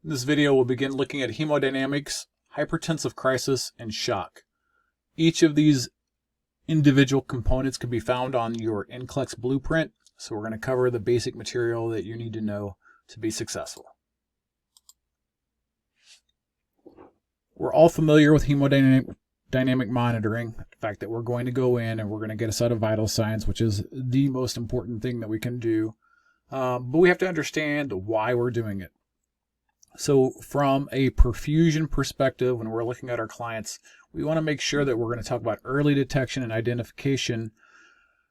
In this video, we'll begin looking at hemodynamics, hypertensive crisis, and shock. Each of these individual components can be found on your NCLEX blueprint, so we're going to cover the basic material that you need to know to be successful. We're all familiar with hemodynamic monitoring, the fact that we're going to go in and we're going to get a set of vital signs, which is the most important thing that we can do. But we have to understand why we're doing it. So from a perfusion perspective, when we're looking at our clients, we want to make sure that we're going to talk about early detection and identification,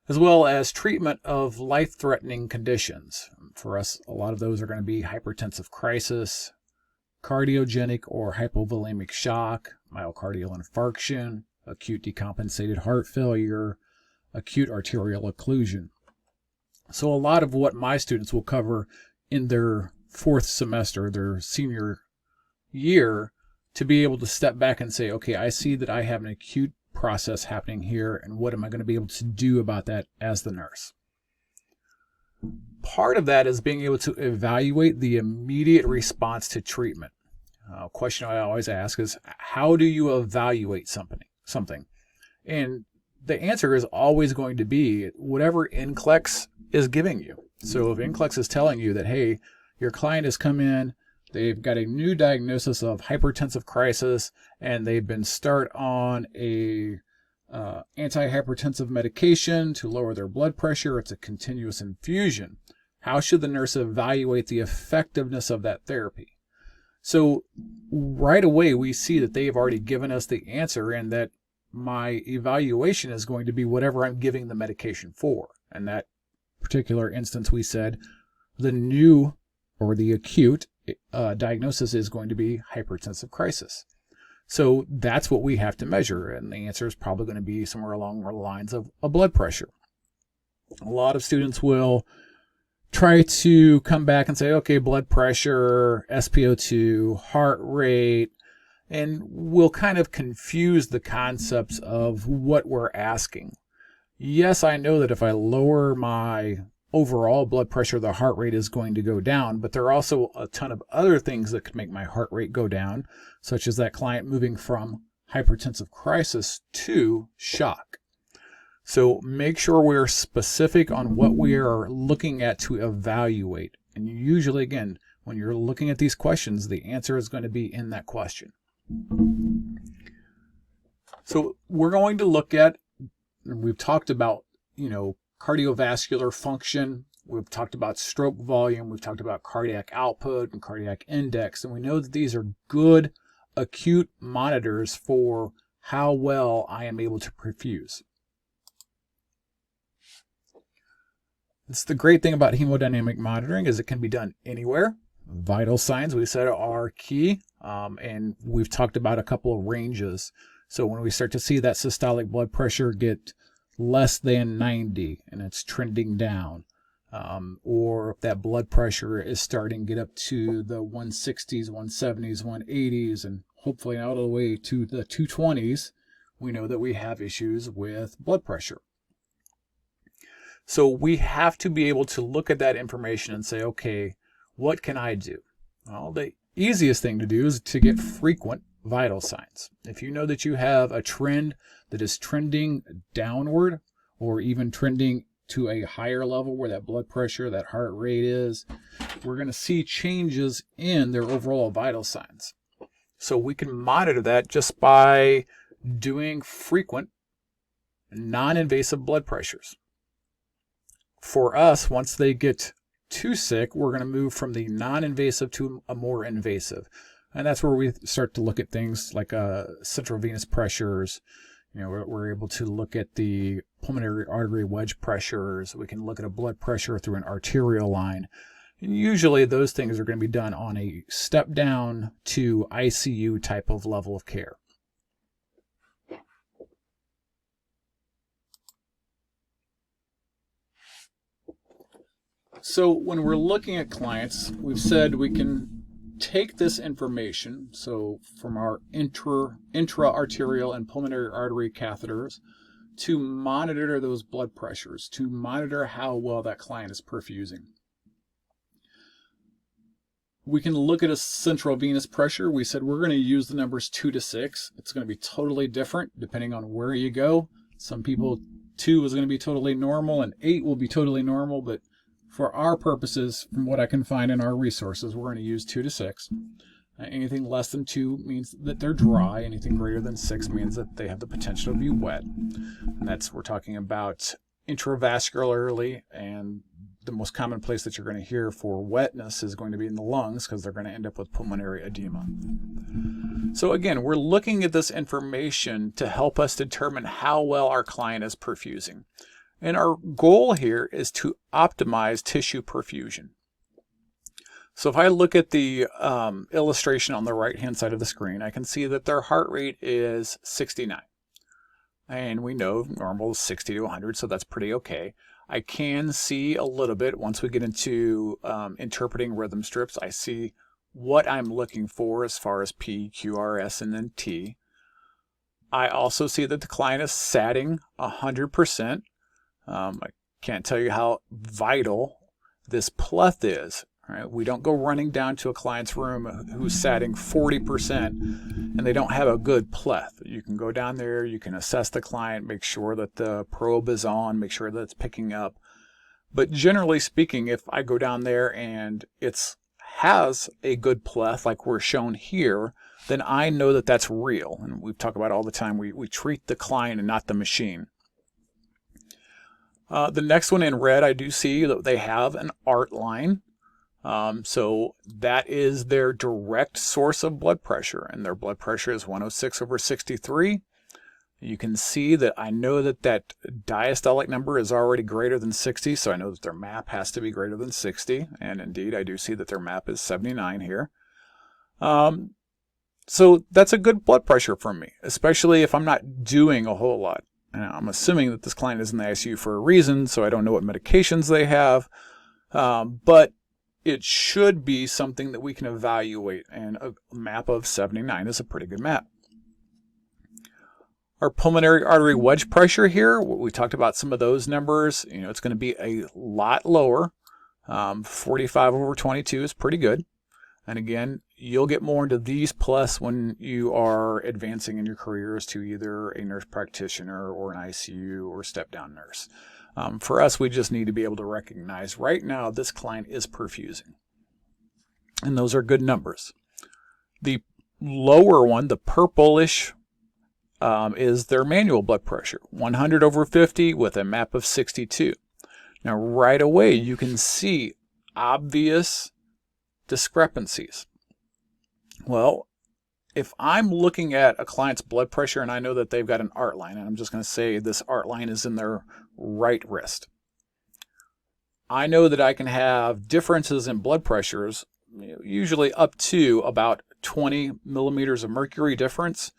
as well as treatment of life-threatening conditions. For us, a lot of those are going to be hypertensive crisis, cardiogenic or hypovolemic shock, myocardial infarction, acute decompensated heart failure, acute arterial occlusion. So a lot of what my students will cover in their fourth semester, their senior year, to be able to step back and say, okay, I see that I have an acute process happening here, and what am I going to be able to do about that as the nurse? Part of that is being able to evaluate the immediate response to treatment. A question I always ask is, how do you evaluate something? And the answer is always going to be whatever NCLEX is giving you. So if NCLEX is telling you that, hey, your client has come in, they've got a new diagnosis of hypertensive crisis, and they've been start on a antihypertensive medication to lower their blood pressure. It's a continuous infusion. How should the nurse evaluate the effectiveness of that therapy? So right away, we see that they've already given us the answer, and that my evaluation is going to be whatever I'm giving the medication for. In that particular instance, we said the new or the acute diagnosis is going to be hypertensive crisis. So that's what we have to measure, and the answer is probably going to be somewhere along the lines of a blood pressure. A lot of students will try to come back and say, okay, blood pressure, SpO2, heart rate, and we'll kind of confuse the concepts of what we're asking. Yes, I know that if I lower my overall blood pressure, the heart rate is going to go down, but there are also a ton of other things that could make my heart rate go down, such as that client moving from hypertensive crisis to shock. So make sure we're specific on what we are looking at to evaluate. And usually, again, when you're looking at these questions, the answer is going to be in that question. So we're going to look at, and we've talked about, cardiovascular function. We've talked about stroke volume. We've talked about cardiac output and cardiac index. And we know that these are good acute monitors for how well I am able to perfuse. It's the great thing about hemodynamic monitoring is it can be done anywhere. Vital signs, we said, are key. And we've talked about a couple of ranges. So when we start to see that systolic blood pressure get less than 90 and it's trending down, or if that blood pressure is starting to get up to the 160s, 170s, 180s, and hopefully out of the way to the 220s, we know that we have issues with blood pressure. So we have to be able to look at that information and say, okay, what can I do? Well, the easiest thing to do is to get frequent vital signs. If you know that you have a trend that is trending downward, or even trending to a higher level where that blood pressure, that heart rate is, we're going to see changes in their overall vital signs. So we can monitor that just by doing frequent non-invasive blood pressures. For us, once they get too sick, we're going to move from the non-invasive to a more invasive. And that's where we start to look at things like central venous pressures. We're able to look at the pulmonary artery wedge pressures. We can look at a blood pressure through an arterial line. And usually those things are going to be done on a step down to ICU type of level of care. So when we're looking at clients, we've said we can take this information, so from our intra-arterial and pulmonary artery catheters, to monitor those blood pressures, to monitor how well that client is perfusing. We can look at a central venous pressure. We said we're going to use the numbers 2 to 6. It's going to be totally different depending on where you go. Some people, 2 is going to be totally normal and 8 will be totally normal, but for our purposes, from what I can find in our resources, we're going to use 2 to 6. Anything less than 2 means that they're dry. Anything greater than 6 means that they have the potential to be wet. And we're talking about intravascularly, and the most common place that you're going to hear for wetness is going to be in the lungs because they're going to end up with pulmonary edema. So again, we're looking at this information to help us determine how well our client is perfusing. And our goal here is to optimize tissue perfusion. So if I look at the illustration on the right-hand side of the screen, I can see that their heart rate is 69. And we know normal is 60 to 100, so that's pretty okay. I can see a little bit once we get into interpreting rhythm strips. I see what I'm looking for as far as P, Q, R, S, and then T. I also see that the client is satting 100%. I can't tell you how vital this pleth is. Right? We don't go running down to a client's room who's satting 40% and they don't have a good pleth. You can go down there, you can assess the client, make sure that the probe is on, make sure that it's picking up. But generally speaking, if I go down there and it has a good pleth like we're shown here, then I know that that's real. And we talk about all the time, we treat the client and not the machine. The next one in red, I do see that they have an art line. So that is their direct source of blood pressure, and their blood pressure is 106/63. You can see that I know that that diastolic number is already greater than 60, so I know that their MAP has to be greater than 60, and indeed I do see that their MAP is 79 here. So that's a good blood pressure from me, especially if I'm not doing a whole lot. And I'm assuming that this client is in the ICU for a reason, so I don't know what medications they have, but it should be something that we can evaluate, and a MAP of 79 is a pretty good MAP. Our pulmonary artery wedge pressure here, we talked about some of those numbers. It's going to be a lot lower. 45/22 is pretty good. And again, you'll get more into these plus when you are advancing in your careers to either a nurse practitioner or an ICU or step-down nurse. For us, we just need to be able to recognize right now this client is perfusing. And those are good numbers. The lower one, the purplish, is their manual blood pressure, 100/50 with a MAP of 62. Now, right away, you can see obvious discrepancies. Well, if I'm looking at a client's blood pressure and I know that they've got an art line, and I'm just going to say this art line is in their right wrist, I know that I can have differences in blood pressures, usually up to about 20 millimeters of mercury difference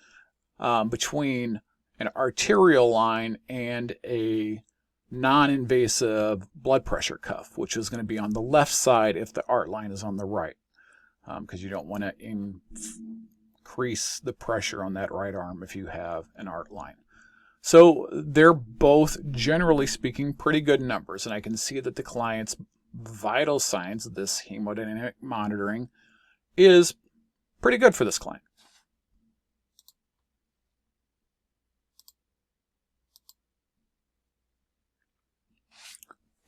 between an arterial line and a non-invasive blood pressure cuff, which is going to be on the left side if the art line is on the right, because you don't want to increase the pressure on that right arm if you have an art line. So they're both, generally speaking, pretty good numbers, and I can see that the client's vital signs, this hemodynamic monitoring, is pretty good for this client.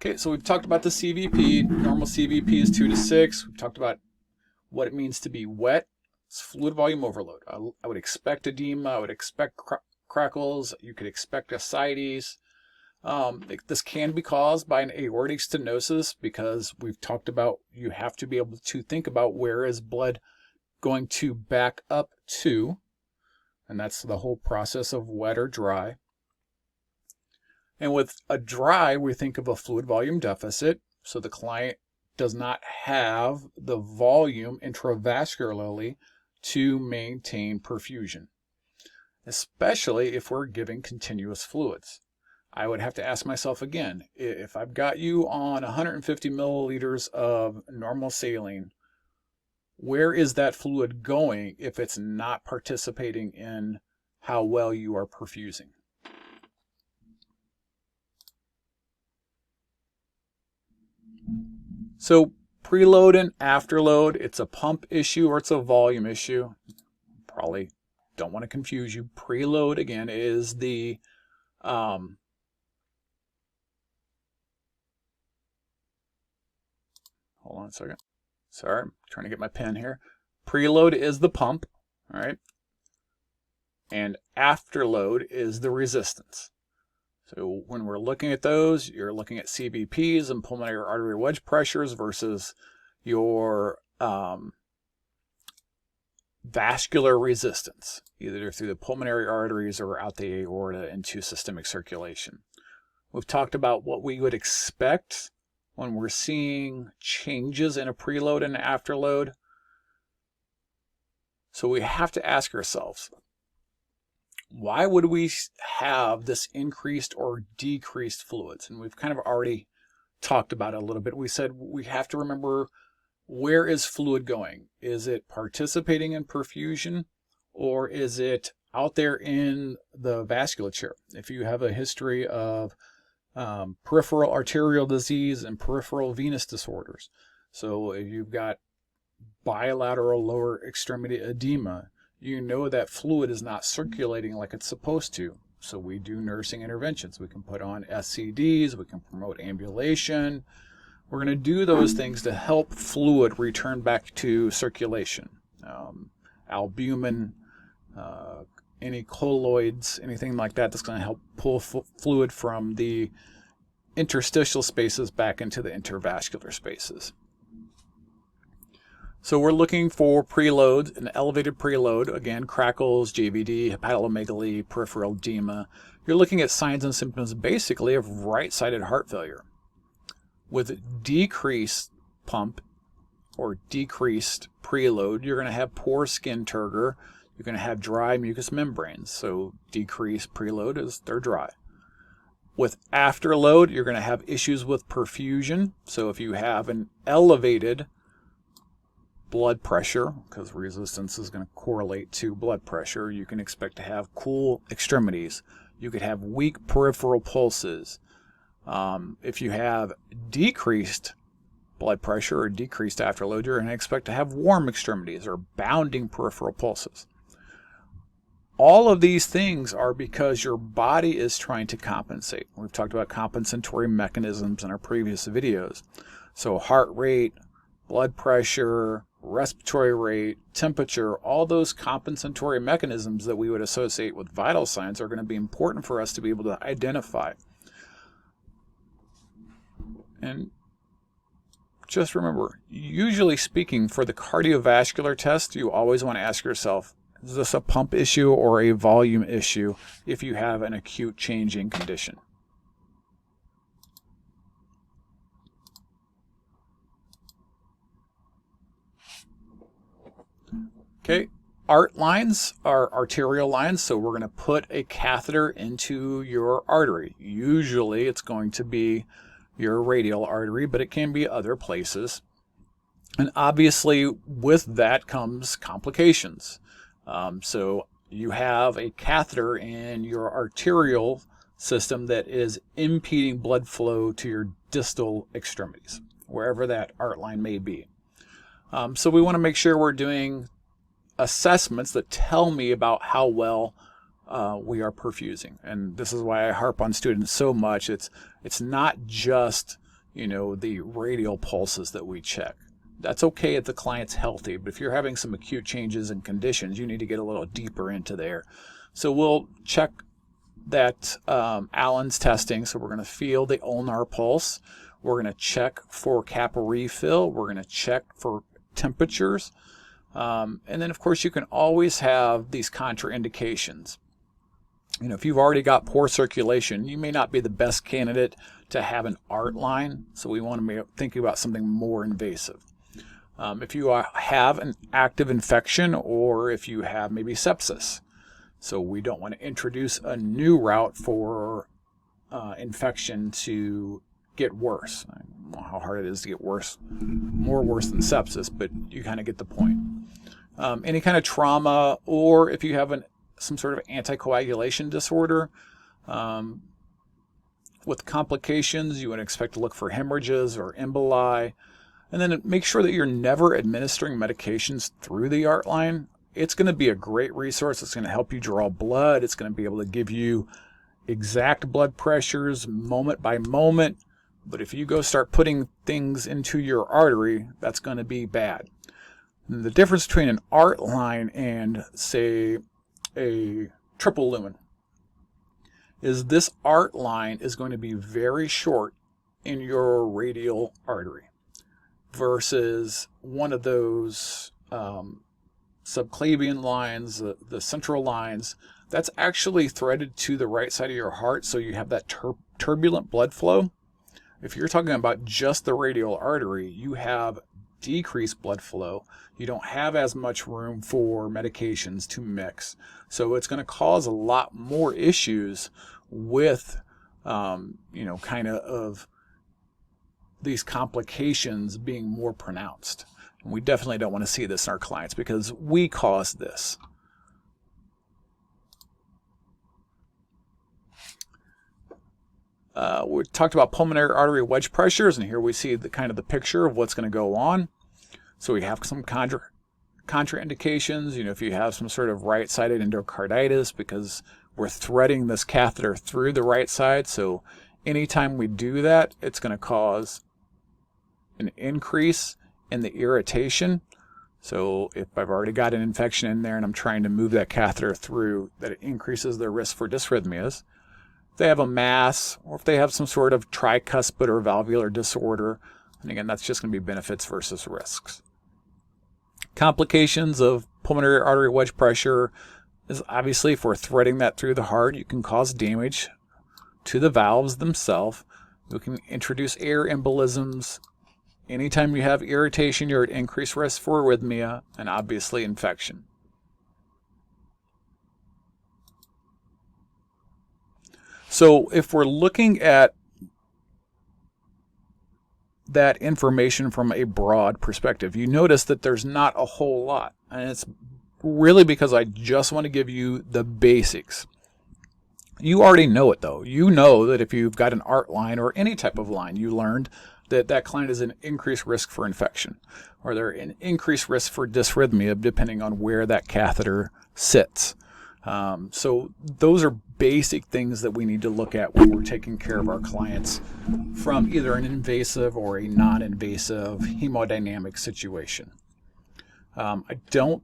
Okay, so we've talked about the CVP. Normal CVP is 2 to 6. We've talked about what it means to be wet. It's fluid volume overload. I would expect edema. I would expect crackles. You could expect ascites. This can be caused by an aortic stenosis because we've talked about you have to be able to think about where is blood going to back up to, and that's the whole process of wet or dry. And with a dry, we think of a fluid volume deficit, so the client does not have the volume intravascularly to maintain perfusion, especially if we're giving continuous fluids. I would have to ask myself again, if I've got you on 150 milliliters of normal saline, where is that fluid going if it's not participating in how well you are perfusing? So preload and afterload, it's a pump issue or it's a volume issue. Probably don't want to confuse you. Preload, again, is the hold on a second. Sorry, I'm trying to get my pen here. Preload is the pump, all right? And afterload is the resistance. So when we're looking at those, you're looking at CVPs and pulmonary artery wedge pressures versus your vascular resistance, either through the pulmonary arteries or out the aorta into systemic circulation. We've talked about what we would expect when we're seeing changes in a preload and afterload. So we have to ask ourselves, why would we have this increased or decreased fluids? And we've kind of already talked about it a little bit. We said we have to remember, where is fluid going? Is it participating in perfusion, or is it out there in the vasculature? If you have a history of peripheral arterial disease and peripheral venous disorders, so if you've got bilateral lower extremity edema, you know that fluid is not circulating like it's supposed to. So we do nursing interventions. We can put on SCDs, we can promote ambulation. We're going to do those things to help fluid return back to circulation. Albumin, any colloids, anything like that that's going to help pull fluid from the interstitial spaces back into the intervascular spaces. So we're looking for preload, an elevated preload, again, crackles, JVD, hepatomegaly, peripheral edema. You're looking at signs and symptoms basically of right-sided heart failure. With decreased pump or decreased preload, you're going to have poor skin turgor. You're going to have dry mucous membranes. So decreased preload is they're dry. With afterload, you're going to have issues with perfusion. So if you have an elevated blood pressure, because resistance is going to correlate to blood pressure, you can expect to have cool extremities. You could have weak peripheral pulses. If you have decreased blood pressure or decreased afterload, you're going to expect to have warm extremities or bounding peripheral pulses. All of these things are because your body is trying to compensate. We've talked about compensatory mechanisms in our previous videos. So heart rate, blood pressure, respiratory rate, temperature, all those compensatory mechanisms that we would associate with vital signs are going to be important for us to be able to identify. And just remember, usually speaking, for the cardiovascular test, you always want to ask yourself, is this a pump issue or a volume issue if you have an acute changing condition? Okay, ART lines are arterial lines, so we're going to put a catheter into your artery. Usually it's going to be your radial artery, but it can be other places. And obviously with that comes complications. So you have a catheter in your arterial system that is impeding blood flow to your distal extremities, wherever that ART line may be. So we want to make sure we're doing assessments that tell me about how well we are perfusing. And this is why I harp on students so much. It's not just, the radial pulses that we check. That's okay if the client's healthy, but if you're having some acute changes in conditions, you need to get a little deeper into there. So we'll check that Allen's testing. So we're going to feel the ulnar pulse. We're going to check for capillary fill. We're going to check for temperatures. And then, of course, you can always have these contraindications. If you've already got poor circulation, you may not be the best candidate to have an ART line. So we want to be thinking about something more invasive. If you have an active infection or if you have maybe sepsis. So we don't want to introduce a new route for infection to get worse. I don't know how hard it is to get worse, more worse than sepsis, but you kind of get the point. Any kind of trauma, or if you have some sort of anticoagulation disorder, with complications, you would expect to look for hemorrhages or emboli. And then make sure that you're never administering medications through the art line. It's going to be a great resource. It's going to help you draw blood. It's going to be able to give you exact blood pressures moment by moment. But if you go start putting things into your artery, that's going to be bad. And the difference between an art line and, say, a triple lumen is this art line is going to be very short in your radial artery versus one of those subclavian lines, the central lines, that's actually threaded to the right side of your heart, so you have that turbulent blood flow. If you're talking about just the radial artery, you have decreased blood flow. You don't have as much room for medications to mix. So it's going to cause a lot more issues with, kind of these complications being more pronounced. And we definitely don't want to see this in our clients because we cause this. We talked about pulmonary artery wedge pressures, and here we see the kind of the picture of what's going to go on. So we have some contraindications, if you have some sort of right-sided endocarditis, because we're threading this catheter through the right side. So anytime we do that, it's going to cause an increase in the irritation. So if I've already got an infection in there and I'm trying to move that catheter through, that it increases their risk for dysrhythmias. If they have a mass, or if they have some sort of tricuspid or valvular disorder, and again, that's just going to be benefits versus risks. Complications of pulmonary artery wedge pressure is obviously if we're threading that through the heart, you can cause damage to the valves themselves. You can introduce air embolisms. Anytime you have irritation, you're at increased risk for arrhythmia and obviously infection. So if we're looking at that information from a broad perspective, you notice that there's not a whole lot. And it's really because I just want to give you the basics. You already know it though. You know that if you've got an art line or any type of line, you learned that that client is an increased risk for infection, or they're an increased risk for dysrhythmia depending on where that catheter sits. So those are basic things that we need to look at when we're taking care of our clients from either an invasive or a non-invasive hemodynamic situation. I don't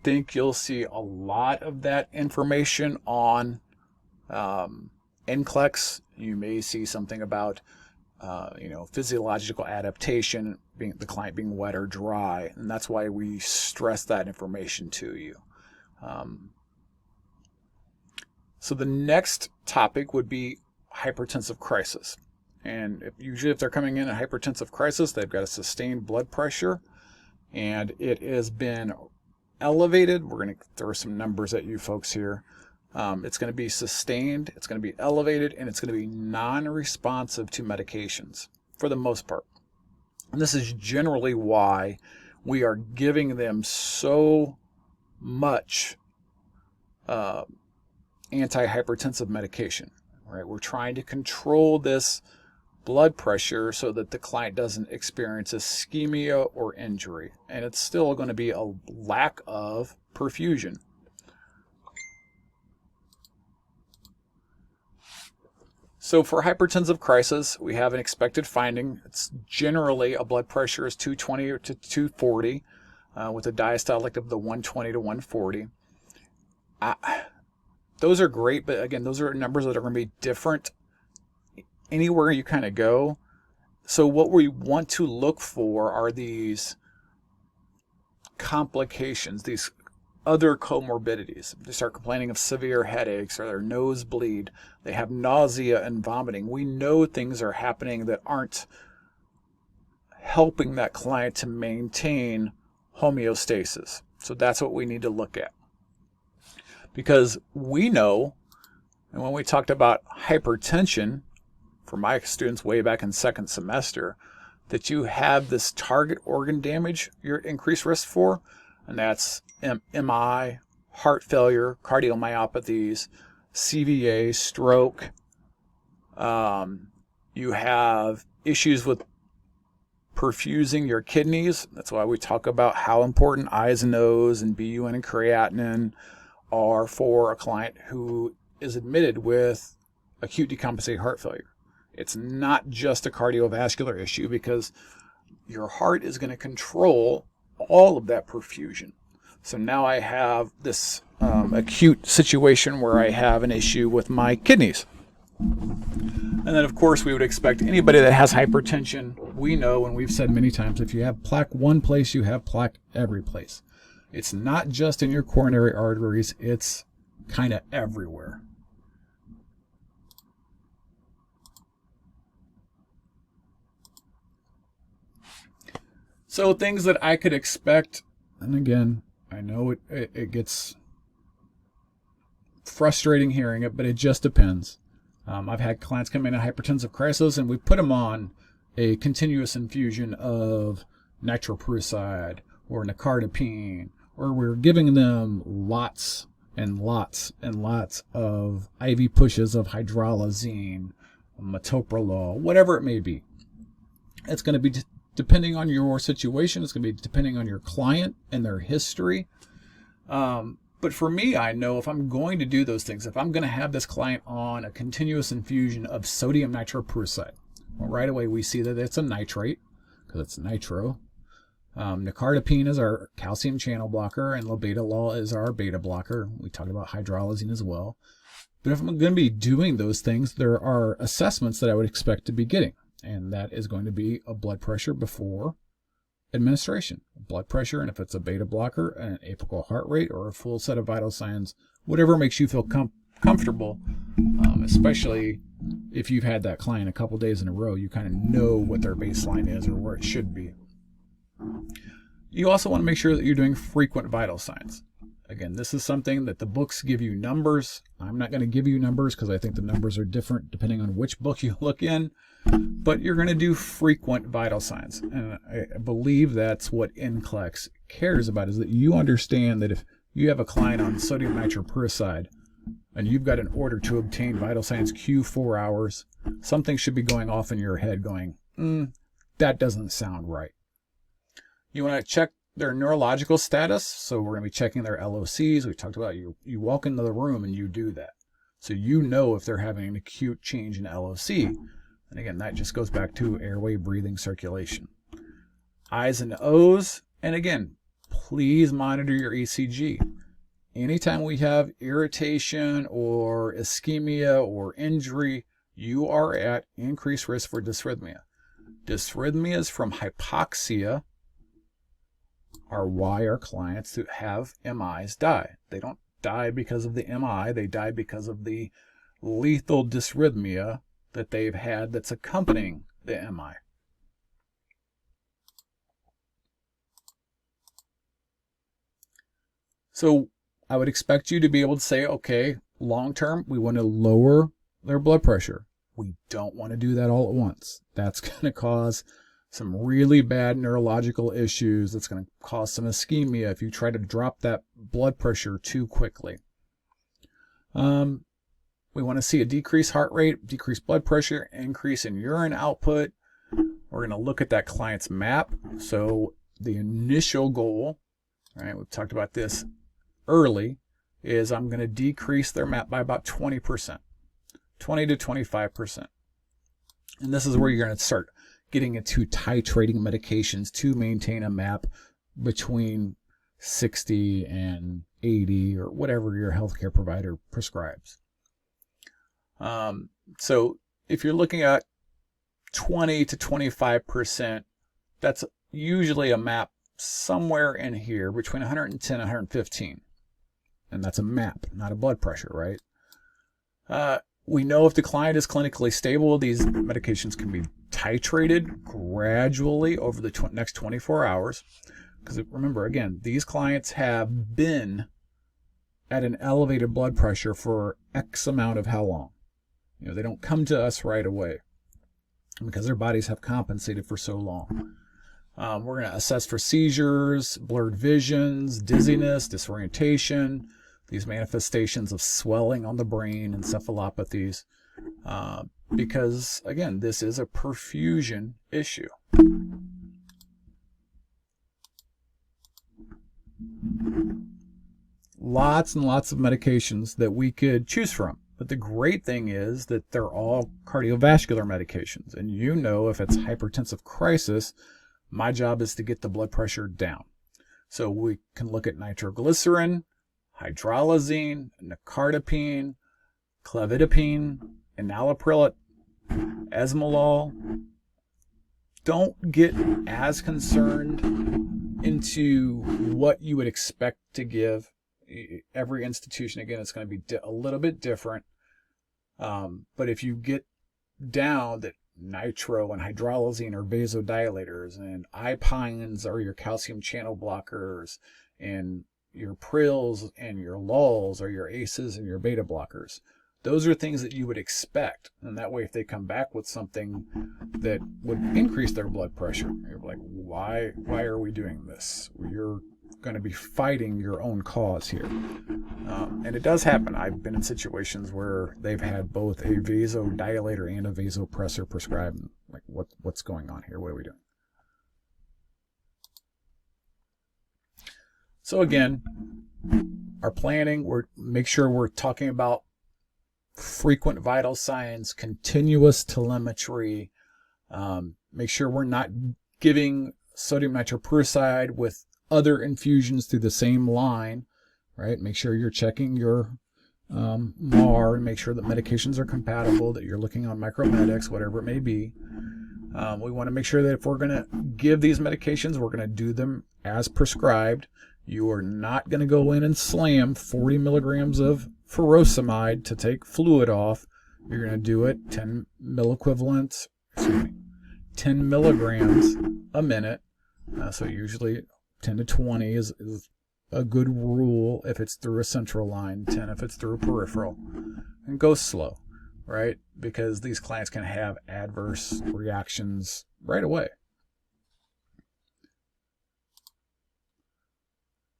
think you'll see a lot of that information on NCLEX. You may see something about physiological adaptation, being the client being wet or dry, and that's why we stress that information to you. So the next topic would be hypertensive crisis. And usually if they're coming in a hypertensive crisis, they've got a sustained blood pressure and it has been elevated. We're going to throw some numbers at you folks here. It's going to be sustained, it's going to be elevated, and it's going to be non-responsive to medications for the most part. And this is generally why we are giving them so much antihypertensive medication, right? We're trying to control this blood pressure so that the client doesn't experience ischemia or injury, and it's still going to be a lack of perfusion. So for hypertensive crisis, we have an expected finding. It's generally a blood pressure is 220 to 240 with a diastolic of the 120 to 140. Those are great, but again, those are numbers that are going to be different anywhere you kind of go. So what we want to look for are these complications, these other comorbidities. They start complaining of severe headaches or their nose bleed. They have nausea and vomiting. We know things are happening that aren't helping that client to maintain homeostasis. So that's what we need to look at. Because we know, and when we talked about hypertension for my students way back in second semester, that you have this target organ damage you're at increased risk for, and that's MI, heart failure, cardiomyopathies, CVA, stroke. You have issues with perfusing your kidneys. That's why we talk about how important I's and O's and BUN and creatinine are for a client who is admitted with acute decompensated heart failure. It's not just a cardiovascular issue, because your heart is going to control all of that perfusion. So now I have this acute situation where I have an issue with my kidneys. And then, of course, we would expect anybody that has hypertension, we know, and we've said many times, if you have plaque one place, you have plaque every place. It's not just in your coronary arteries, it's kind of everywhere. So things that I could expect, and again, I know it gets frustrating hearing it, but it just depends. I've had clients come in a hypertensive crisis, and we put them on a continuous infusion of nitroprusside or nicardipine, or we're giving them lots and lots and lots of IV pushes of hydralazine, metoprolol, whatever it may be. It's going to be depending on your situation. It's going to be depending on your client and their history. But for me, I know if I'm going to do those things, if I'm going to have this client on a continuous infusion of sodium nitroprusside, well, right away we see that it's a nitrate because it's nitro. Nicardipine is our calcium channel blocker, and labetalol is our beta blocker. We talked about hydralazine as well. But if I'm going to be doing those things, there are assessments that I would expect to be getting, and that is going to be a blood pressure before administration, blood pressure, and if it's a beta blocker, an apical heart rate, or a full set of vital signs, whatever makes you feel comfortable, especially if you've had that client a couple days in a row, you kind of know what their baseline is or where it should be. You also want to make sure that you're doing frequent vital signs. Again, this is something that the books give you numbers. I'm not going to give you numbers because I think the numbers are different depending on which book you look in, but you're going to do frequent vital signs. And I believe that's what NCLEX cares about, is that you understand that if you have a client on sodium nitroprusside and you've got an order to obtain vital signs Q4 hours, something should be going off in your head going, that doesn't sound right. You want to check their neurological status, so we're going to be checking their LOCs. We talked about you walk into the room and you do that. So you know if they're having an acute change in LOC. And again, that just goes back to airway, breathing, circulation. I's and O's, and again, please monitor your ECG. Anytime we have irritation or ischemia or injury, you are at increased risk for dysrhythmia. Dysrhythmias from hypoxia are why our clients who have MIs die. They don't die because of the MI, they die because of the lethal dysrhythmia that they've had that's accompanying the MI. So I would expect you to be able to say, okay, long term, we want to lower their blood pressure. We don't want to do that all at once. That's going to cause some really bad neurological issues. That's going to cause some ischemia if you try to drop that blood pressure too quickly. We want to see a decreased heart rate, decreased blood pressure, increase in urine output. We're going to look at that client's MAP. So the initial goal, right, we've talked about this early, is I'm going to decrease their MAP by about 20%, 20 to 25%. And this is where you're going to start getting into titrating medications to maintain a MAP between 60 and 80 or whatever your healthcare provider prescribes. So if you're looking at 20 to 25%, that's usually a MAP somewhere in here between 110 and 115. And that's a MAP, not a blood pressure, right? We know if the client is clinically stable, these medications can be titrated gradually over the next 24 hours. Because remember, again, these clients have been at an elevated blood pressure for X amount of how long. You know, they don't come to us right away because their bodies have compensated for so long. We're going to assess for seizures, blurred visions, dizziness, disorientation, these manifestations of swelling on the brain, encephalopathies, because, again, this is a perfusion issue. Lots and lots of medications that we could choose from. But the great thing is that they're all cardiovascular medications. And you know, if it's hypertensive crisis, my job is to get the blood pressure down. So we can look at nitroglycerin, hydralazine, nicardipine, clevidipine, enalapril, esmolol. Don't get as concerned into what you would expect to give. Every institution, again, it's going to be a little bit different. But if you get down that nitro and hydralazine are vasodilators, and ipines are your calcium channel blockers, and your prils and your luls are your ACEs and your beta blockers. Those are things that you would expect. And that way, if they come back with something that would increase their blood pressure, you're like, why are we doing this? You're going to be fighting your own cause here. And it does happen. I've been in situations where they've had both a vasodilator and a vasopressor prescribed. Like, what's going on here? What are we doing? So again, our planning, make sure we're talking about frequent vital signs, continuous telemetry. Make sure we're not giving sodium nitroprusside with other infusions through the same line, right? Make sure you're checking your MAR and make sure that medications are compatible, that you're looking on micromedics, whatever it may be. We want to make sure that if we're going to give these medications, we're going to do them as prescribed. You are not going to go in and slam 40 milligrams of furosemide to take fluid off. You're going to do it 10 milligrams a minute. So usually 10 to 20 is a good rule if it's through a central line, 10 if it's through a peripheral. And go slow, right? Because these clients can have adverse reactions right away.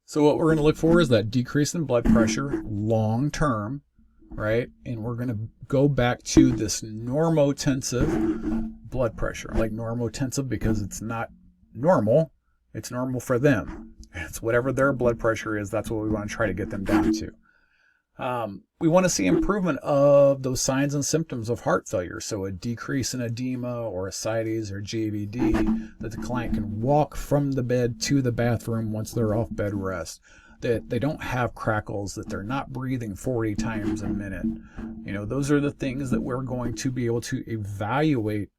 So what we're going to look for is that decrease in blood pressure long term, right? And we're going to go back to this normotensive blood pressure. I like normotensive because it's not normal. It's normal for them. It's whatever their blood pressure is, that's what we want to try to get them down to. We want to see improvement of those signs and symptoms of heart failure. So a decrease in edema or ascites or JVD, that the client can walk from the bed to the bathroom once they're off bed rest. That they don't have crackles, that they're not breathing 40 times a minute. You know, those are the things that we're going to be able to evaluate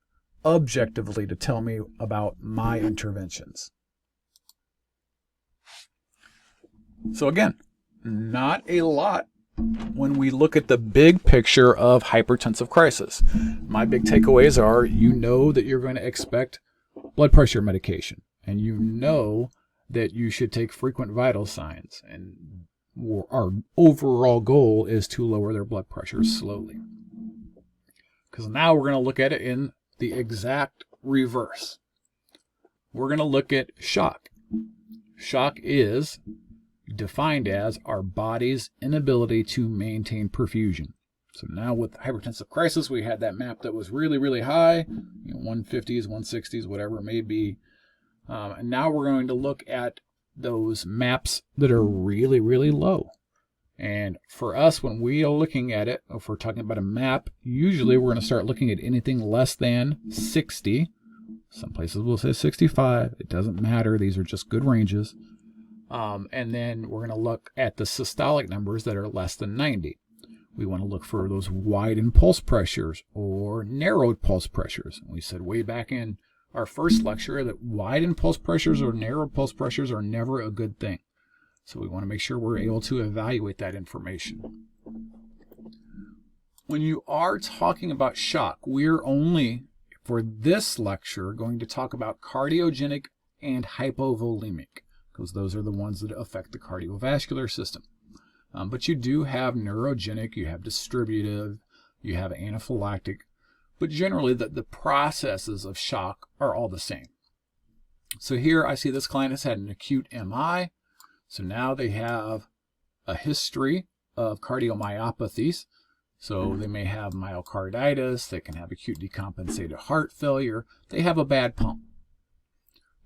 objectively to tell me about my interventions. So again, not a lot when we look at the big picture of hypertensive crisis. My big takeaways are, you know that you're going to expect blood pressure medication, and you know that you should take frequent vital signs, and our overall goal is to lower their blood pressure slowly. Because now we're going to look at it in the exact reverse. We're going to look at shock. Shock is defined as our body's inability to maintain perfusion. So now with hypertensive crisis, we had that map that was really, really high, 150s, 160s, whatever it may be. And now we're going to look at those maps that are really, really low. And for us, when we are looking at it, if we're talking about a map, usually we're going to start looking at anything less than 60. Some places will say 65. It doesn't matter. These are just good ranges. And then we're going to look at the systolic numbers that are less than 90. We want to look for those widened pulse pressures or narrowed pulse pressures. We said way back in our first lecture that widened pulse pressures or narrowed pulse pressures are never a good thing. So we want to make sure we're able to evaluate that information. When you are talking about shock, we're only, for this lecture, going to talk about cardiogenic and hypovolemic, because those are the ones that affect the cardiovascular system. But you do have neurogenic, you have distributive, you have anaphylactic, but generally the processes of shock are all the same. So here I see this client has had an acute MI, so now they have a history of cardiomyopathies. So they may have myocarditis, they can have acute decompensated heart failure, they have a bad pump.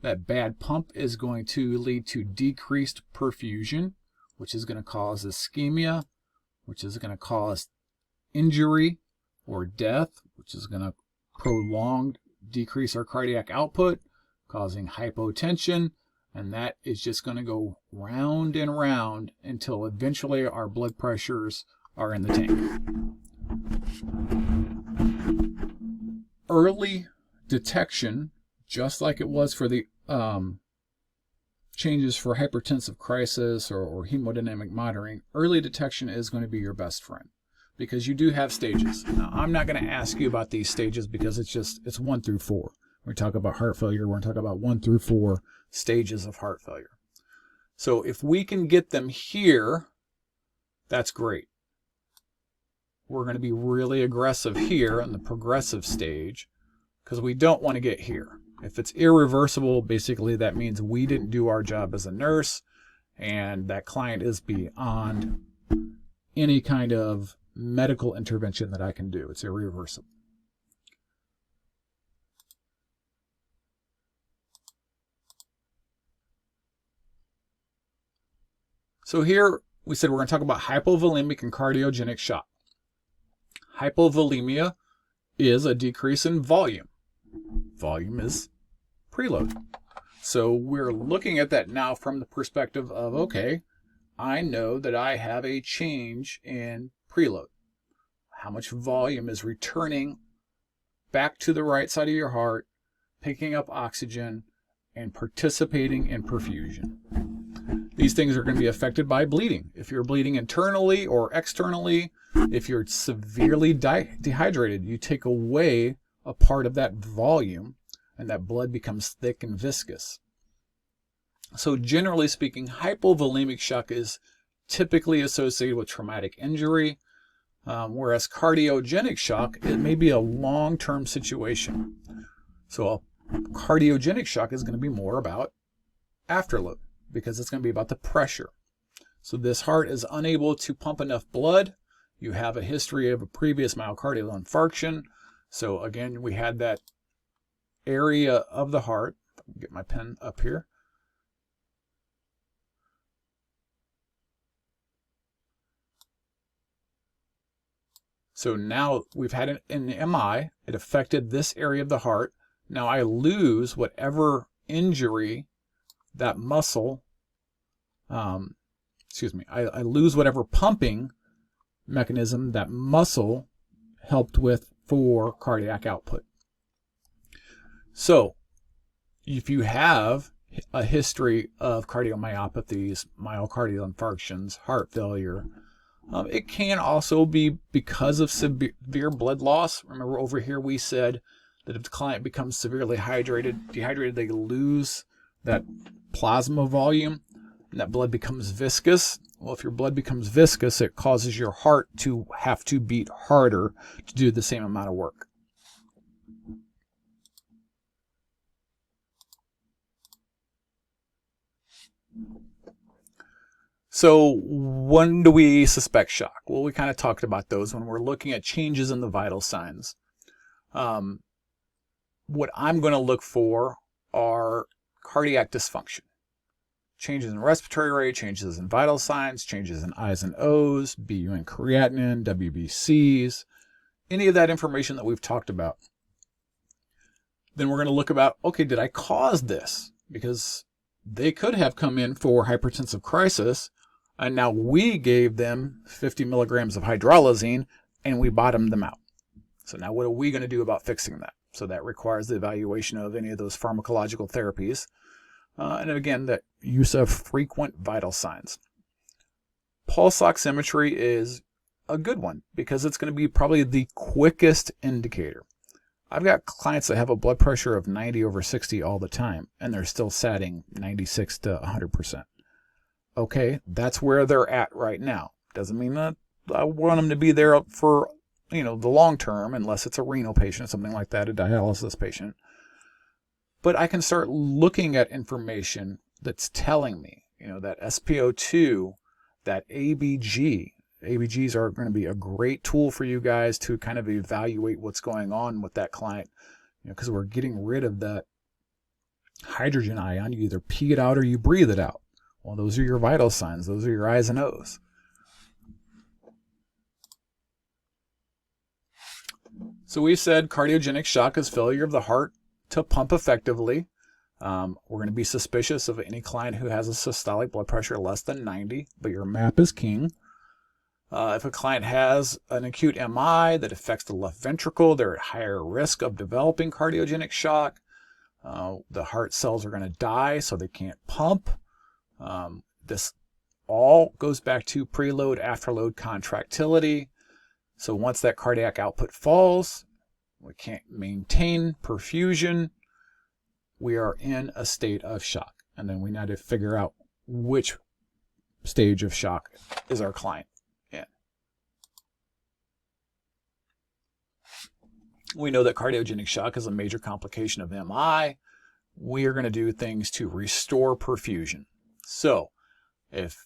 That bad pump is going to lead to decreased perfusion, which is going to cause ischemia, which is going to cause injury or death, which is going to decrease our cardiac output, causing hypotension, and that is just going to go round and round until eventually our blood pressures are in the tank. Early detection, just like it was for the changes for hypertensive crisis or hemodynamic monitoring, early detection is going to be your best friend, because you do have stages. Now, I'm not going to ask you about these stages because it's 1 through 4. We talk about heart failure, we're going to talk about 1 through 4 stages of heart failure. So if we can get them here, that's great. We're going to be really aggressive here in the progressive stage because we don't want to get here. If it's irreversible, basically that means we didn't do our job as a nurse and that client is beyond any kind of medical intervention that I can do. It's irreversible. So here we said we're going to talk about hypovolemic and cardiogenic shock. Hypovolemia is a decrease in volume. Volume is preload. So we're looking at that now from the perspective of, okay, I know that I have a change in preload. How much volume is returning back to the right side of your heart, picking up oxygen, and participating in perfusion. These things are going to be affected by bleeding. If you're bleeding internally or externally, if you're severely dehydrated, you take away a part of that volume and that blood becomes thick and viscous. So generally speaking, hypovolemic shock is typically associated with traumatic injury, whereas cardiogenic shock, it may be a long-term situation. So a cardiogenic shock is going to be more about afterload because it's going to be about the pressure. So this heart is unable to pump enough blood. You have a history of a previous myocardial infarction. So again, we had that area of the heart. Get my pen up here. So now we've had an MI. It affected this area of the heart. Now I lose whatever injury that muscle, I lose whatever pumping mechanism that muscle helped with for cardiac output. So if you have a history of cardiomyopathies, myocardial infarctions, heart failure, it can also be because of severe blood loss. Remember over here we said that if the client becomes severely dehydrated, they lose that plasma volume and that blood becomes viscous. Well, if your blood becomes viscous, it causes your heart to have to beat harder to do the same amount of work. So when do we suspect shock? Well, we kind of talked about those when we're looking at changes in the vital signs. What I'm going to look for are cardiac dysfunction. Changes in respiratory rate, changes in vital signs, changes in I's and O's, BU and creatinine, WBCs, any of that information that we've talked about. Then we're going to look about, okay, did I cause this? Because they could have come in for hypertensive crisis, and now we gave them 50 milligrams of hydralazine, and we bottomed them out. So now what are we going to do about fixing that? So that requires the evaluation of any of those pharmacological therapies. And again, the use of frequent vital signs. Pulse oximetry is a good one because it's going to be probably the quickest indicator. I've got clients that have a blood pressure of 90/60 all the time, and they're still satting 96 to 100%. Okay, that's where they're at right now. Doesn't mean that I want them to be there for the long term, unless it's a renal patient, something like that, a dialysis patient. But I can start looking at information that's telling me, that SpO2, that ABG. ABGs are going to be a great tool for you guys to kind of evaluate what's going on with that client, because we're getting rid of that Hydrogen ion, you either pee it out or you breathe it out. Well, those are your vital signs. Those are your I's and O's. So we said cardiogenic shock is failure of the heart to pump effectively. We're going to be suspicious of any client who has a systolic blood pressure less than 90, but your MAP is king. If a client has an acute MI that affects the left ventricle, they're at higher risk of developing cardiogenic shock. The heart cells are going to die, so they can't pump. This all goes back to preload, afterload contractility. So once that cardiac output falls, we can't maintain perfusion. We are in a state of shock. And then we need to figure out which stage of shock is our client in. We know that cardiogenic shock is a major complication of MI. We are going to do things to restore perfusion. So if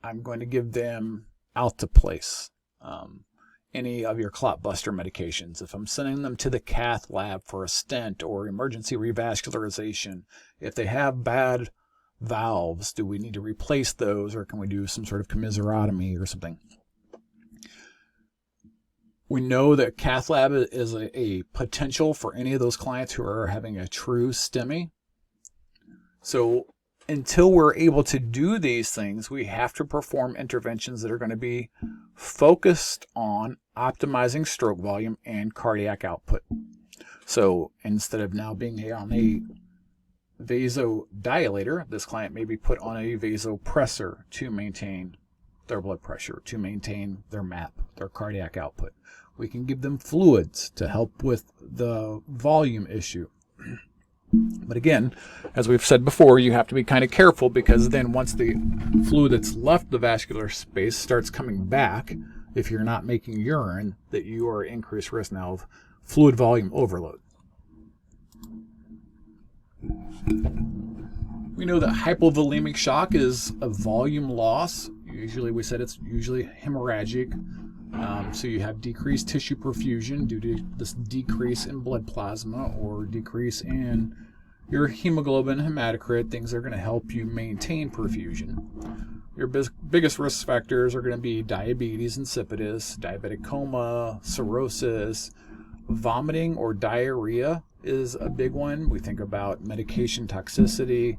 I'm going to give them alteplase, any of your clot buster medications, if I'm sending them to the cath lab for a stent or emergency revascularization, if they have bad valves, do we need to replace those, or can we do some sort of commiserotomy or something? We know that cath lab is a potential for any of those clients who are having a true STEMI. So until we're able to do these things, we have to perform interventions that are going to be focused on optimizing stroke volume and cardiac output. So instead of now being on a vasodilator, this client may be put on a vasopressor to maintain their blood pressure, to maintain their MAP, their cardiac output. We can give them fluids to help with the volume issue. But again, as we've said before, you have to be kind of careful, because then once the fluid that's left the vascular space starts coming back, if you're not making urine, that you are at increased risk now of fluid volume overload. We know that hypovolemic shock is a volume loss. Usually we said it's usually hemorrhagic. So you have decreased tissue perfusion due to this decrease in blood plasma or decrease in your hemoglobin, hematocrit, things that are going to help you maintain perfusion. Your biggest risk factors are going to be diabetes insipidus, diabetic coma, cirrhosis, vomiting or diarrhea is a big one. We think about medication toxicity.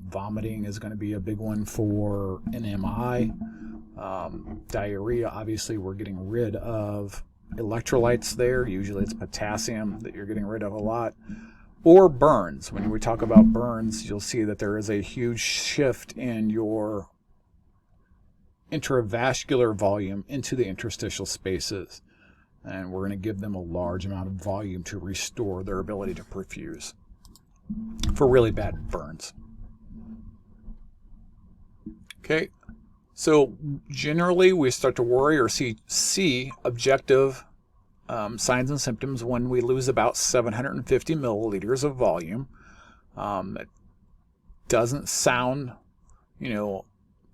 Vomiting is going to be a big one for an MI. Diarrhea, obviously, we're getting rid of electrolytes there. Usually it's potassium that you're getting rid of a lot. Or burns. When we talk about burns, you'll see that there is a huge shift in your intravascular volume into the interstitial spaces. And we're going to give them a large amount of volume to restore their ability to perfuse for really bad burns. Okay. So generally, we start to worry or see objective signs and symptoms when we lose about 750 milliliters of volume. It doesn't sound,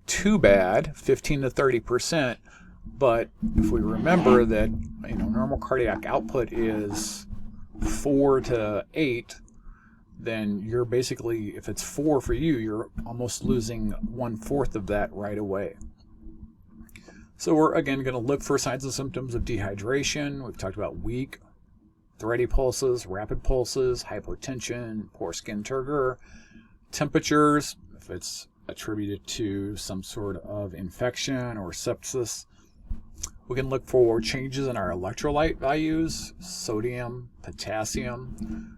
too bad, 15 to 30%. But if we remember that, normal cardiac output is 4 to 8. Then you're basically, if it's 4 for you, you're almost losing 1/4 of that right away. So we're, again, going to look for signs and symptoms of dehydration. We've talked about weak, thready pulses, rapid pulses, hypotension, poor skin turgor, temperatures, if it's attributed to some sort of infection or sepsis. We can look for changes in our electrolyte values, sodium, potassium,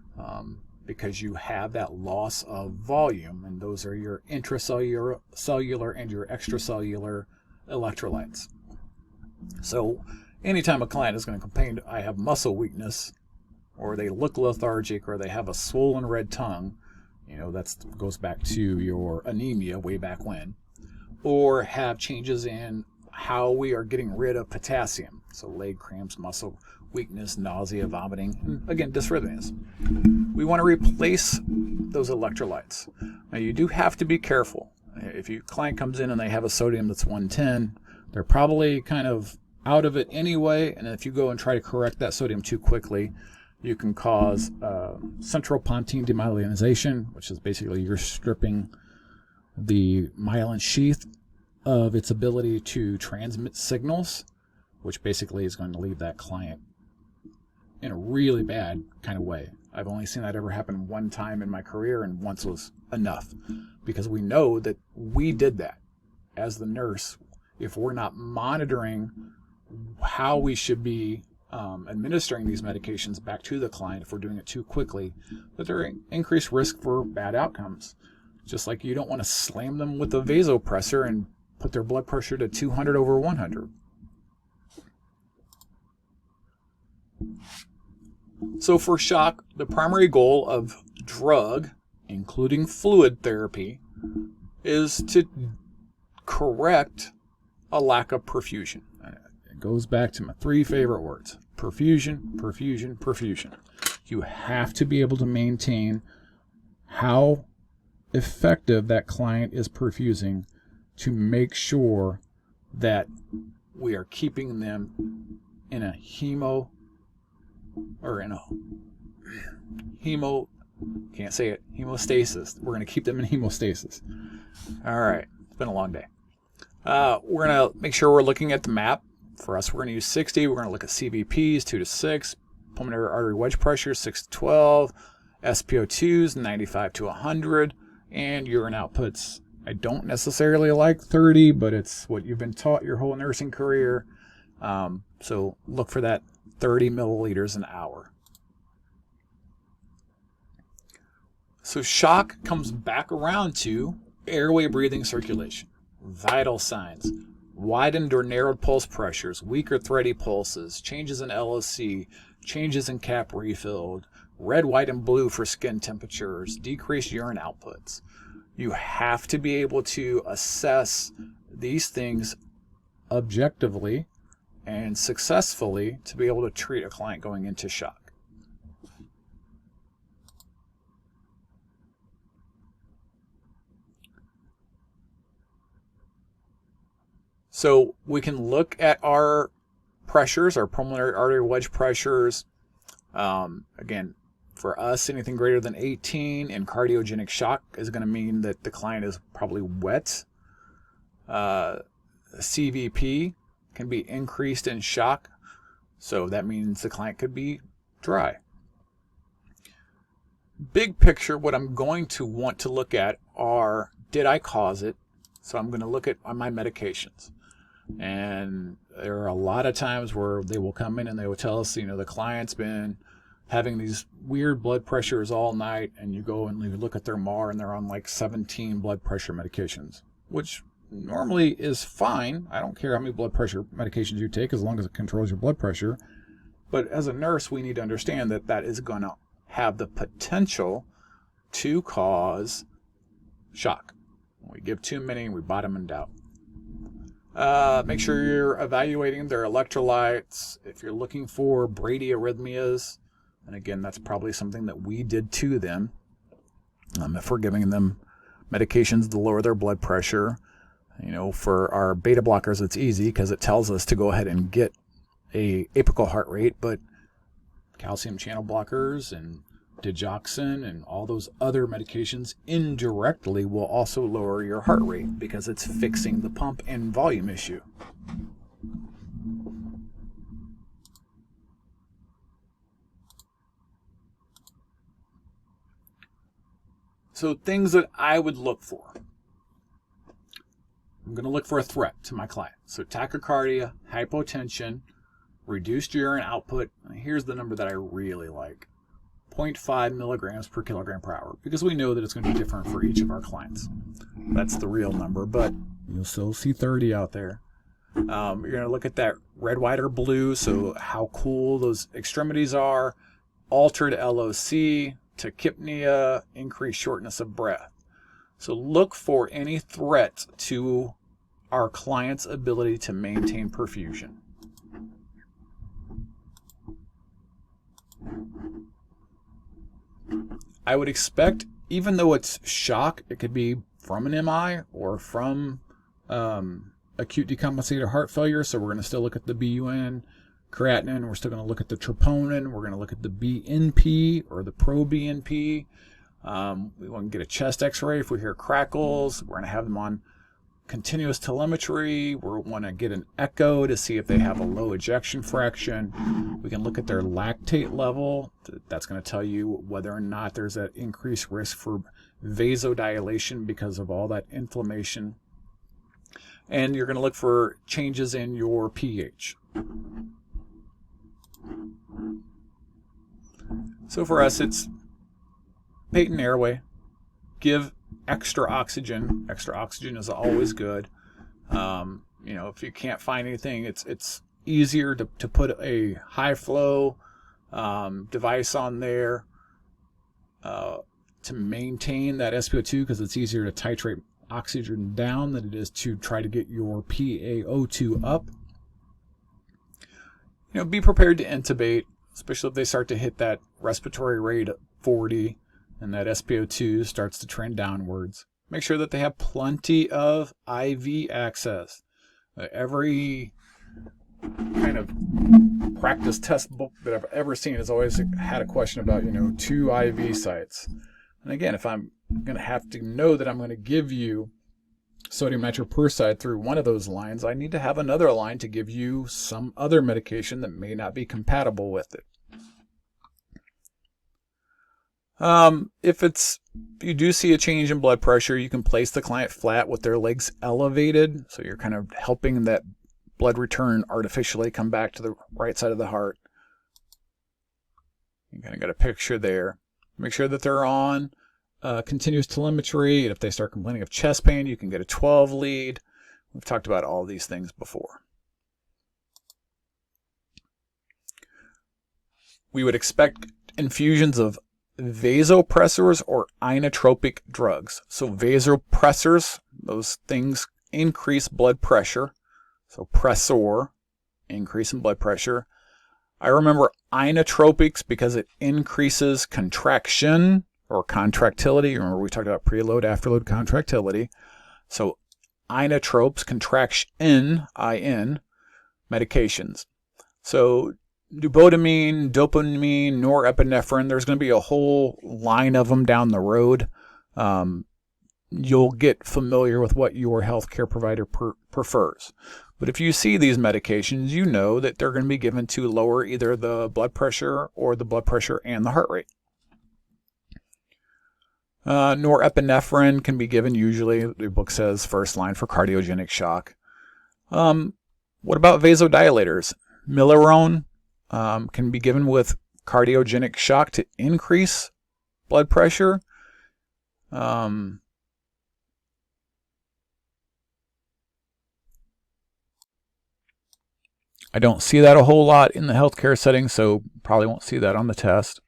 because you have that loss of volume, and those are your intracellular and your extracellular electrolytes. So anytime a client is going to complain, I have muscle weakness, or they look lethargic, or they have a swollen red tongue, that goes back to your anemia way back when, or have changes in how we are getting rid of potassium, so leg cramps, muscle weakness, nausea, vomiting, and again, dysrhythmias. We want to replace those electrolytes. Now, you do have to be careful. If your client comes in and they have a sodium that's 110, they're probably kind of out of it anyway, and if you go and try to correct that sodium too quickly, You can cause central pontine demyelinization, which is basically you're stripping the myelin sheath of its ability to transmit signals, which basically is going to leave that client in a really bad kind of way. I've only seen that ever happen one time in my career, and once was enough, because we know that we did that as the nurse. If we're not monitoring how we should be administering these medications back to the client, if we're doing it too quickly, that there are increased risk for bad outcomes. Just like you don't want to slam them with a vasopressor and put their blood pressure to 200 over 100. So for shock, the primary goal of drug, including fluid therapy, is to correct a lack of perfusion. It goes back to my 3 favorite words: perfusion, perfusion, perfusion. You have to be able to maintain how effective that client is perfusing to make sure that we are keeping them in a hemostasis. We're going to keep them in hemostasis. All right, it's been a long day. We're going to make sure we're looking at the map. For us, we're going to use 60. We're going to look at CVPs, 2 to 6, pulmonary artery wedge pressure, 6 to 12, SpO2s, 95 to 100, and urine outputs. I don't necessarily like 30, but it's what you've been taught your whole nursing career. So look for that 30 milliliters an hour. So shock comes back around to airway, breathing, circulation, vital signs, widened or narrowed pulse pressures, weak or thready pulses, changes in LOC, changes in cap refilled, red, white, and blue for skin temperatures, decreased urine outputs. You have to be able to assess these things objectively and successfully to be able to treat a client going into shock. So we can look at our pressures, our pulmonary artery wedge pressures. Again, for us, anything greater than 18 in cardiogenic shock is going to mean that the client is probably wet. CVP can be increased in shock, so that means the client could be dry. Big picture, what I'm going to want to look at are, did I cause it? So I'm going to look at my medications. And there are a lot of times where they will come in and they will tell us, the client's been having these weird blood pressures all night, and you go and you look at their MAR and they're on like 17 blood pressure medications, which normally is fine. I don't care how many blood pressure medications you take as long as it controls your blood pressure. But as a nurse, we need to understand that that is going to have the potential to cause shock. We give too many, we bottom and out. Make sure you're evaluating their electrolytes. If you're looking for bradyarrhythmias, and again, that's probably something that we did to them. If we're giving them medications to lower their blood pressure, for our beta blockers, it's easy because it tells us to go ahead and get a apical heart rate, but calcium channel blockers and digoxin and all those other medications indirectly will also lower your heart rate because it's fixing the pump and volume issue. So things that I would look for. I'm going to look for a threat to my client. So tachycardia, hypotension, reduced urine output. Here's the number that I really like. 0.5 milligrams per kilogram per hour, because we know that it's going to be different for each of our clients. That's the real number, but you'll still see 30 out there. You're going to look at that red, white, or blue, so how cool those extremities are, altered LOC, tachypnea, increased shortness of breath. So look for any threat to our client's ability to maintain perfusion. I would expect, even though it's shock, it could be from an MI or from acute decompensated heart failure, so we're going to still look at the BUN, creatinine. We're still going to look at the troponin. We're going to look at the BNP or the pro-BNP. We want to get a chest x-ray if we hear crackles. We're going to have them on continuous telemetry. We want to get an echo to see if they have a low ejection fraction. We can look at their lactate level. That's going to tell you whether or not there's that increased risk for vasodilation because of all that inflammation. And you're going to look for changes in your pH. So for us, it's patent airway. Give extra oxygen. Extra oxygen is always good. If you can't find anything, it's easier to put a high flow device on there to maintain that SpO2, because it's easier to titrate oxygen down than it is to try to get your PaO2 up. Be prepared to intubate, especially if they start to hit that respiratory rate at 40 and that SpO2 starts to trend downwards. Make sure that they have plenty of IV access. Every kind of practice test book that I've ever seen has always had a question about, 2 IV sites. And again, if I'm going to have to know that I'm going to give you sodium nitroprusside through one of those lines, I need to have another line to give you some other medication that may not be compatible with it. If you do see a change in blood pressure, you can place the client flat with their legs elevated. So you're kind of helping that blood return artificially come back to the right side of the heart. You kind of got a picture there. Make sure that they're on continuous telemetry. And if they start complaining of chest pain, you can get a 12 lead. We've talked about all these things before. We would expect infusions of vasopressors or inotropic drugs. So vasopressors, those things increase blood pressure. So pressor, increase in blood pressure. I remember inotropics because it increases contraction or contractility. Remember we talked about preload, afterload contractility. So inotropes, contraction, IN, medications. So bubotamine, dopamine, norepinephrine, there's going to be a whole line of them down the road. You'll get familiar with what your healthcare provider prefers. But if you see these medications, you know that they're going to be given to lower either the blood pressure or the blood pressure and the heart rate. Norepinephrine can be given usually, the book says, first line for cardiogenic shock. What about vasodilators? Milorone can be given with cardiogenic shock to increase blood pressure. I don't see that a whole lot in the healthcare setting, so probably won't see that on the test.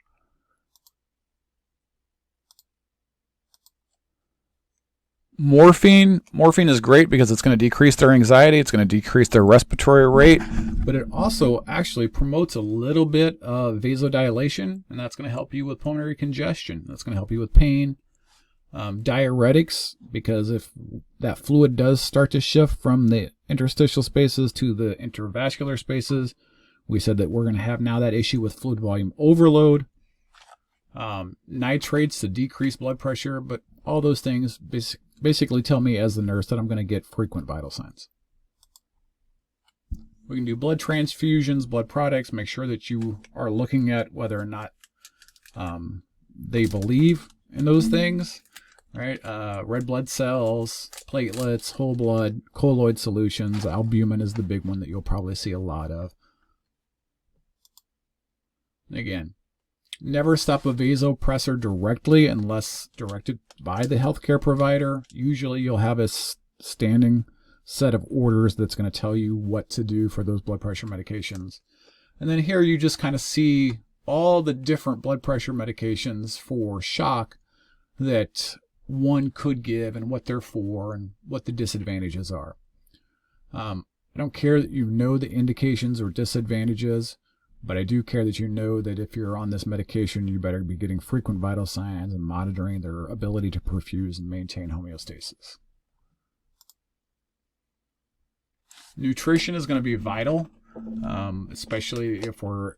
Morphine is great because it's going to decrease their anxiety, it's going to decrease their respiratory rate, but it also actually promotes a little bit of vasodilation, and that's going to help you with pulmonary congestion. That's going to help you with pain. Diuretics, because if that fluid does start to shift from the interstitial spaces to the intravascular spaces, we said that we're going to have now that issue with fluid volume overload. Nitrates to decrease blood pressure, but all those things basically tell me as the nurse that I'm going to get frequent vital signs. We can do blood transfusions, blood products, make sure that you are looking at whether or not they believe in those things. Right, red blood cells, platelets, whole blood, colloid solutions. Albumin is the big one that you'll probably see a lot of. Again, never stop a vasopressor directly unless directed by the healthcare provider. Usually you'll have a standing set of orders that's going to tell you what to do for those blood pressure medications. And then here you just kind of see all the different blood pressure medications for shock that one could give and what they're for and what the disadvantages are. I don't care that you know the indications or disadvantages, but I do care that you know that if you're on this medication, you better be getting frequent vital signs and monitoring their ability to perfuse and maintain homeostasis. Nutrition is going to be vital. especially if we're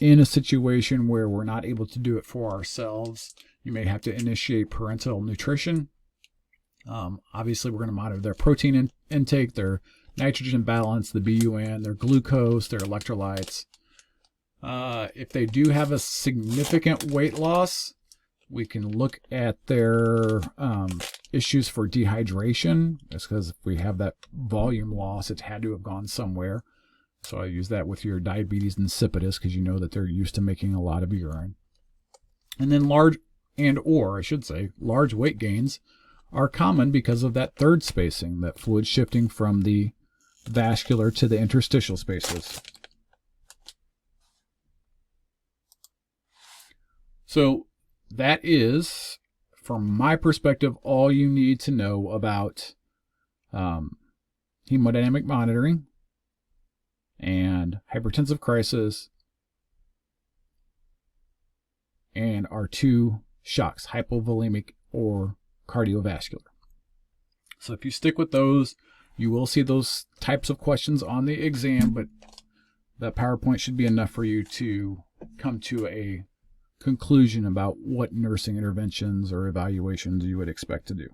in a situation where we're not able to do it for ourselves. You may have to initiate parenteral nutrition. Obviously, we're going to monitor their protein intake, their nitrogen balance, the BUN, their glucose, their electrolytes. If they do have a significant weight loss, we can look at their issues for dehydration. That's because if we have that volume loss, it had to have gone somewhere. So I use that with your diabetes insipidus because you know that they're used to making a lot of urine. And then large weight gains are common because of that third spacing, that fluid shifting from the vascular to the interstitial spaces. So that is, from my perspective, all you need to know about hemodynamic monitoring and hypertensive crisis and our two shocks, hypovolemic or cardiovascular. So if you stick with those, you will see those types of questions on the exam, but that PowerPoint should be enough for you to come to a conclusion about what nursing interventions or evaluations you would expect to do.